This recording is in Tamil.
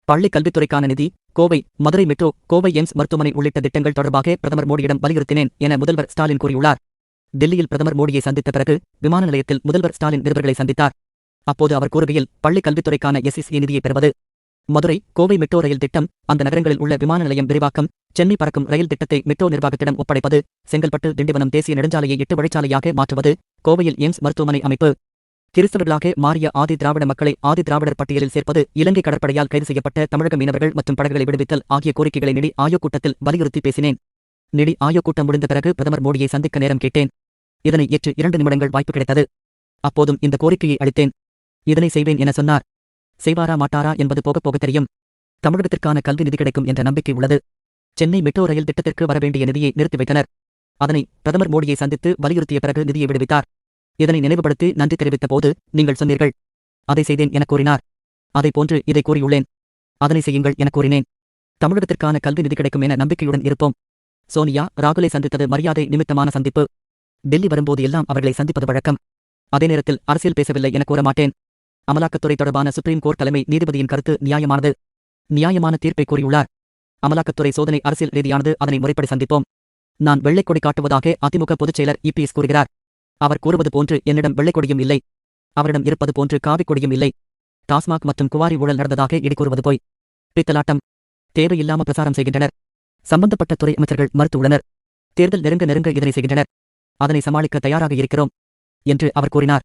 பள்ளிக் கல்வித்துறைக்கான நிதி, கோவை, மதுரை மெட்ரோ, கோவை எய்ம்ஸ் மருத்துவமனை உள்ளிட்ட திட்டங்கள் தொடர்பாக பிரதமர் மோடியிடம் வலியுறுத்தினேன் என முதல்வர் ஸ்டாலின் கூறியுள்ளார். டெல்லியில் பிரதமர் மோடியை சந்தித்த பிறகு விமான நிலையத்தில் முதல்வர் ஸ்டாலின் நிருபர்களை சந்தித்தார். அப்போது அவர் கூறுகையில், பள்ளிக் கல்வித்துறைக்கான SSA நிதியை பெறுவது, மதுரை, கோவை மெட்ரோ ரயில் திட்டம், அந்த நகரங்களில் உள்ள விமான நிலையம் விரிவாக்கம், சென்னை பறக்கும் ரயில் திட்டத்தை மெட்ரோ நிர்வாகத்திடம் ஒப்படைப்பது, செங்கல்பட்டு திண்டிவனம் தேசிய நெடுஞ்சாலையை 8 வழிச்சாலையாக மாற்றுவது, கோவையில் எய்ம்ஸ் மருத்துவமனை அமைப்பு, கிறிஸ்தவர்களாக மாறிய ஆதி திராவிட மக்களை ஆதி திராவிடர் பட்டியலில் சேர்ப்பது, இலங்கை கடற்படையால் கைது செய்யப்பட்ட தமிழக மீனவர்கள் மற்றும் படகுகளை விடுவித்தல் ஆகிய கோரிக்கைகளை நிதி ஆயோக் கூட்டத்தில் வலியுறுத்தி பேசினேன். நிதி ஆயோக் கூட்டம் முடிந்த பிறகு பிரதமர் மோடியை சந்திக்க நேரம் கேட்டேன். இதனை ஏற்று 2 நிமிடங்கள் வாய்ப்பு கிடைத்தது. அப்போதும் இந்த கோரிக்கையை அளித்தேன். இதனை செய்வேன் என சொன்னார். செய்வாரா மாட்டாரா என்பது போக போக தெரியும். தமிழகத்திற்கான கல்வி நிதி கிடைக்கும் என்ற நம்பிக்கை உள்ளது. சென்னை மெட்ரோ ரயில் திட்டத்திற்கு வரவேண்டிய நிதியை நிறுத்தி வைத்தனர். அதனை பிரதமர் மோடியை சந்தித்து வலியுறுத்திய பிறகு நிதியை விடுவித்தார். இதனை நினைவுபடுத்தி நன்றி தெரிவித்த போது, நீங்கள் சொன்னீர்கள், அதை செய்தேன் என கூறினார். அதை போன்று இதை கூறியுள்ளேன். அதனை செய்யுங்கள் என கூறினேன். தமிழகத்திற்கான கல்வி நிதி கிடைக்கும் என நம்பிக்கையுடன் இருப்போம். சோனியா, ராகுலை சந்தித்தது மரியாதை நிமித்தமான சந்திப்பு. டெல்லி வரும்போது எல்லாம் அவர்களை சந்திப்பது வழக்கம். அதே நேரத்தில் அரசியல் பேசவில்லை என கூற மாட்டேன். அமலாக்கத்துறை தொடர்பான சுப்ரீம் கோர்ட் தலைமை நீதிபதியின் கருத்து நியாயமானது. நியாயமான தீர்ப்பை கூறியுள்ளார். அமலாக்கத்துறை சோதனை அரசியல் ரீதியானது, அதனை முறைப்படி சந்திப்போம். நான் வெள்ளைக்கொடி காட்டுவதாக அதிமுக பொதுச் செயலர் EPS கூறுகிறார். அவர் கூறுவது போன்று என்னிடம் வெள்ளைக்கொடியும் இல்லை. அவரிடம் இருப்பது போன்று காவிக்கொடியும் இல்லை. டாஸ்மாக் மற்றும் குவாரி ஊழல் நடந்ததாக இடி கூறுவது போய். பித்தலாட்டம். தேவையில்லாம பிரசாரம் செய்கின்றனர். சம்பந்தப்பட்ட துறை அமைச்சர்கள் மறுத்துள்ளனர். தேர்தல் நெருங்க இதனை செய்கின்றனர். அதனை சமாளிக்க தயாராக இருக்கிறோம் என்று அவர் கூறினார்.